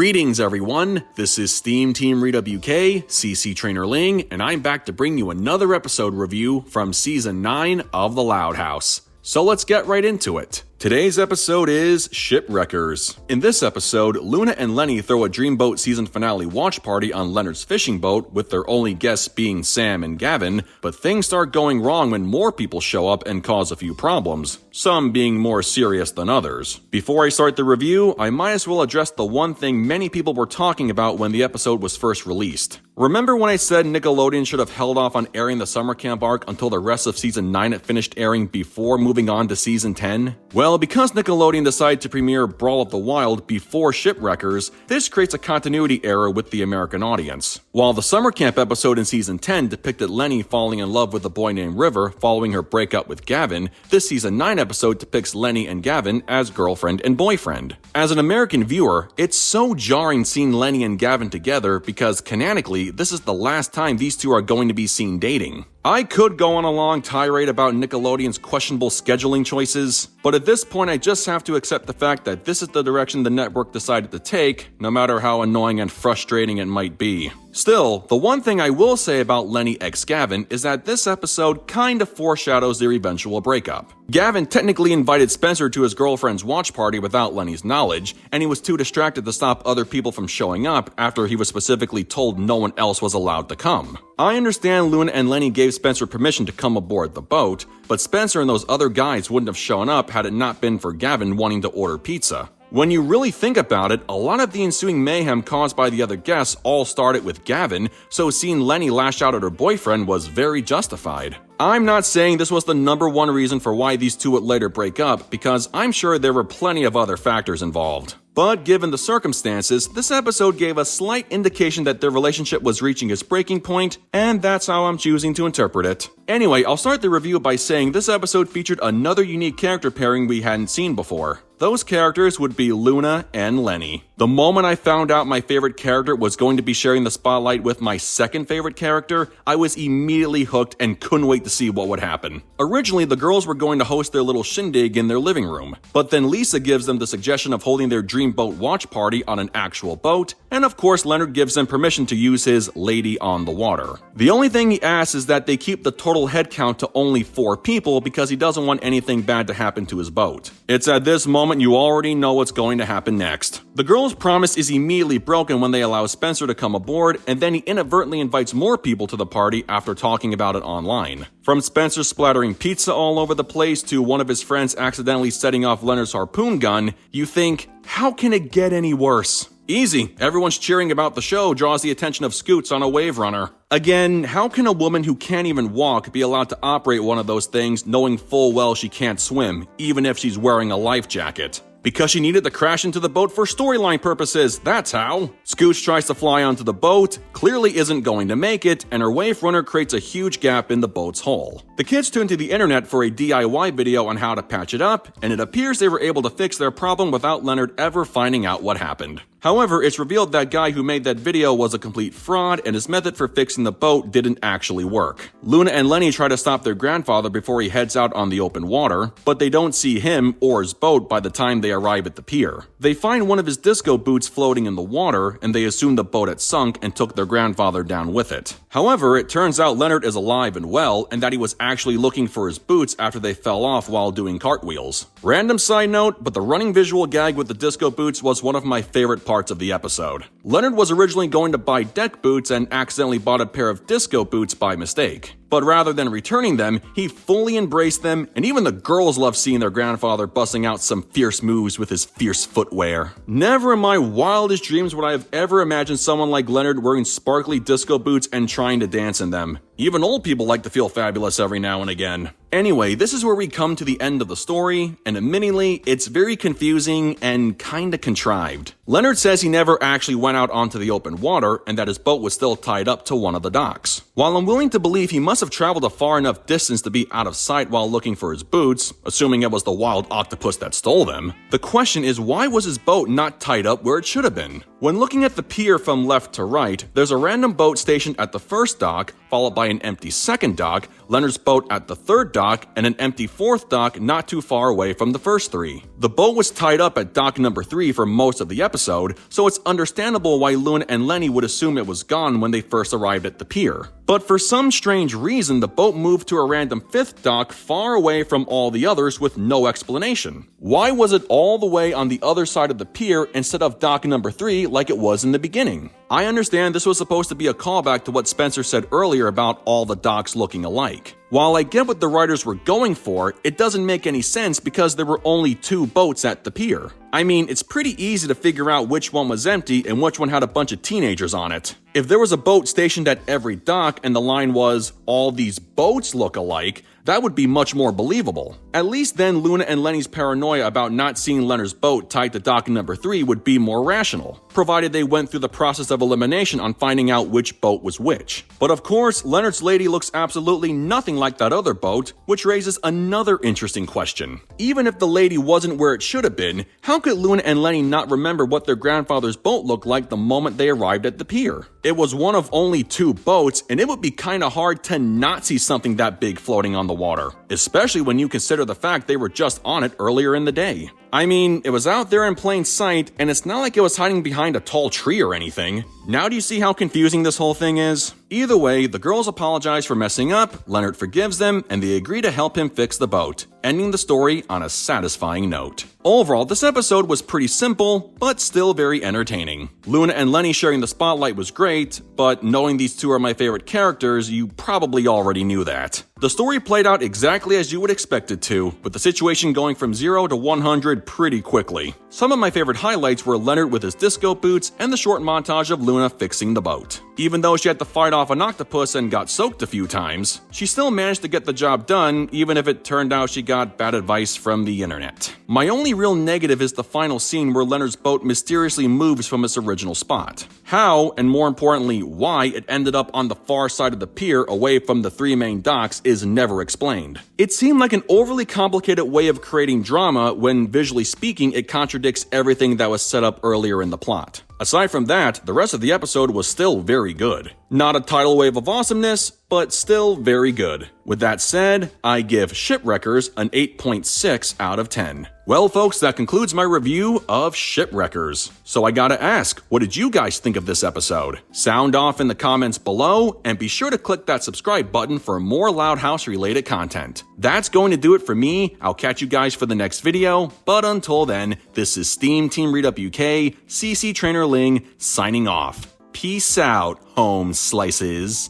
Greetings everyone, this is SteamTeamRedubUK, CC Trainor-Ling, and I'm back to bring you another episode review from Season 9 of The Loud House. So let's get right into it. Today's episode is Shipwreckers. In this episode, Luna and Leni throw a Dreamboat season finale watch party on Leonard's fishing boat, with their only guests being Sam and Gavin, but things start going wrong when more people show up and cause a few problems, some being more serious than others. Before I start the review, I might as well address the one thing many people were talking about when the episode was first released. Remember when I said Nickelodeon should have held off on airing the summer camp arc until the rest of Season 9 had finished airing before moving on to Season 10? Well, because Nickelodeon decided to premiere Brawl of the Wild before Shipwreckers, this creates a continuity error with the American audience. While the summer camp episode in Season 10 depicted Leni falling in love with a boy named River following her breakup with Gavin, this Season 9 episode depicts Leni and Gavin as girlfriend and boyfriend. As an American viewer, it's so jarring seeing Leni and Gavin together because canonically, this is the last time these two are going to be seen dating. I could go on a long tirade about Nickelodeon's questionable scheduling choices, but at this point I just have to accept the fact that this is the direction the network decided to take, no matter how annoying and frustrating it might be. Still, the one thing I will say about Leni x Gavin is that this episode kinda foreshadows their eventual breakup. Gavin technically invited Spencer to his girlfriend's watch party without Leni's knowledge, and he was too distracted to stop other people from showing up after he was specifically told no one else was allowed to come. I understand Luna and Leni gave Spencer permission to come aboard the boat, but Spencer and those other guys wouldn't have shown up had it not been for Gavin wanting to order pizza. When you really think about it, a lot of the ensuing mayhem caused by the other guests all started with Gavin, so seeing Leni lash out at her boyfriend was very justified. I'm not saying this was the number one reason for why these two would later break up, because I'm sure there were plenty of other factors involved. But given the circumstances, this episode gave a slight indication that their relationship was reaching its breaking point, and that's how I'm choosing to interpret it. Anyway, I'll start the review by saying this episode featured another unique character pairing we hadn't seen before. Those characters would be Luna and Leni. The moment I found out my favorite character was going to be sharing the spotlight with my second favorite character, I was immediately hooked and couldn't wait to see what would happen. Originally, the girls were going to host their little shindig in their living room, but then Lisa gives them the suggestion of holding their Dreamboat watch party on an actual boat, and of course Leonard gives them permission to use his lady on the water. The only thing he asks is that they keep the total head count to only 4 people because he doesn't want anything bad to happen to his boat. It's at this moment you already know what's going to happen next. The girls' promise is immediately broken when they allow Spencer to come aboard, and then he inadvertently invites more people to the party after talking about it online. From Spencer splattering pizza all over the place to one of his friends accidentally setting off Leonard's harpoon gun, you think, how can it get any worse? Easy, everyone's cheering about the show draws the attention of Scoots on a wave runner. Again, how can a woman who can't even walk be allowed to operate one of those things knowing full well she can't swim, even if she's wearing a life jacket? Because she needed to crash into the boat for storyline purposes, that's how. Scooch tries to fly onto the boat, clearly isn't going to make it, and her wave runner creates a huge gap in the boat's hull. The kids turn to the internet for a DIY video on how to patch it up, and it appears they were able to fix their problem without Leonard ever finding out what happened. However, it's revealed that guy who made that video was a complete fraud, and his method for fixing the boat didn't actually work. Luna and Leni try to stop their grandfather before he heads out on the open water, but they don't see him or his boat by the time they arrive at the pier. They find one of his disco boots floating in the water, and they assume the boat had sunk and took their grandfather down with it. However, it turns out Leonard is alive and well, and that he was actually looking for his boots after they fell off while doing cartwheels. Random side note, but the running visual gag with the disco boots was one of my favorite parts of the episode. Leonard was originally going to buy deck boots and accidentally bought a pair of disco boots by mistake. But rather than returning them, he fully embraced them, and even the girls love seeing their grandfather busting out some fierce moves with his fierce footwear. Never in my wildest dreams would I have ever imagined someone like Leonard wearing sparkly disco boots and trying to dance in them. Even old people like to feel fabulous every now and again. Anyway, this is where we come to the end of the story, and admittedly, it's very confusing and kinda contrived. Leonard says he never actually went out onto the open water, and that his boat was still tied up to one of the docks. While I'm willing to believe he must have traveled a far enough distance to be out of sight while looking for his boots, assuming it was the wild octopus that stole them, the question is why was his boat not tied up where it should have been? When looking at the pier from left to right, there's a random boat stationed at the first dock, followed by an empty second dock, Leonard's boat at the third dock, and an empty fourth dock not too far away from the first three. The boat was tied up at dock number 3 for most of the episode, so it's understandable why Luna and Leni would assume it was gone when they first arrived at the pier. But for some strange reason, the boat moved to a random fifth dock far away from all the others with no explanation. Why was it all the way on the other side of the pier instead of dock number 3 like it was in the beginning? I understand this was supposed to be a callback to what Spencer said earlier about all the docks looking alike. While I get what the writers were going for, it doesn't make any sense because there were only 2 boats at the pier. I mean, it's pretty easy to figure out which one was empty and which one had a bunch of teenagers on it. If there was a boat stationed at every dock and the line was, "all these boats look alike," that would be much more believable. At least then Luna and Leni's paranoia about not seeing Leonard's boat tied to dock number 3 would be more rational, provided they went through the process of elimination on finding out which boat was which. But of course, Leonard's lady looks absolutely nothing like that other boat, which raises another interesting question. Even if the lady wasn't where it should have been, how could Luna and Leni not remember what their grandfather's boat looked like the moment they arrived at the pier? It was one of only 2 boats, and it would be kinda hard to not see something that big floating on the water, especially when you consider the fact they were just on it earlier in the day. I mean, it was out there in plain sight, and it's not like it was hiding behind a tall tree or anything. Now do you see how confusing this whole thing is? Either way, the girls apologize for messing up, Leonard forgives them, and they agree to help him fix the boat, ending the story on a satisfying note. Overall, this episode was pretty simple, but still very entertaining. Luna and Leni sharing the spotlight was great, but knowing these 2 are my favorite characters, you probably already knew that. The story played out exactly as you would expect it to, with the situation going from 0 to 100 pretty quickly. Some of my favorite highlights were Leonard with his disco boots and the short montage of Luna fixing the boat. Even though she had to fight off an octopus and got soaked a few times, she still managed to get the job done, even if it turned out she got bad advice from the internet. My only real negative is the final scene where Leonard's boat mysteriously moves from its original spot. How, and more importantly, why it ended up on the far side of the pier away from the 3 main docks is never explained. It seemed like an overly complicated way of creating drama when, visually speaking, it contradicts everything that was set up earlier in the plot. Aside from that, the rest of the episode was still very good. Not a tidal wave of awesomeness, but still very good. With that said, I give Shipwreckers an 8.6 out of 10. Well folks, that concludes my review of Shipwreckers. So I gotta ask, what did you guys think of this episode? Sound off in the comments below, and be sure to click that subscribe button for more Loud House related content. That's going to do it for me. I'll catch you guys for the next video, but until then, this is SteamTeamRedubUK, CC Trainor-Ling, signing off. Peace out, home slices.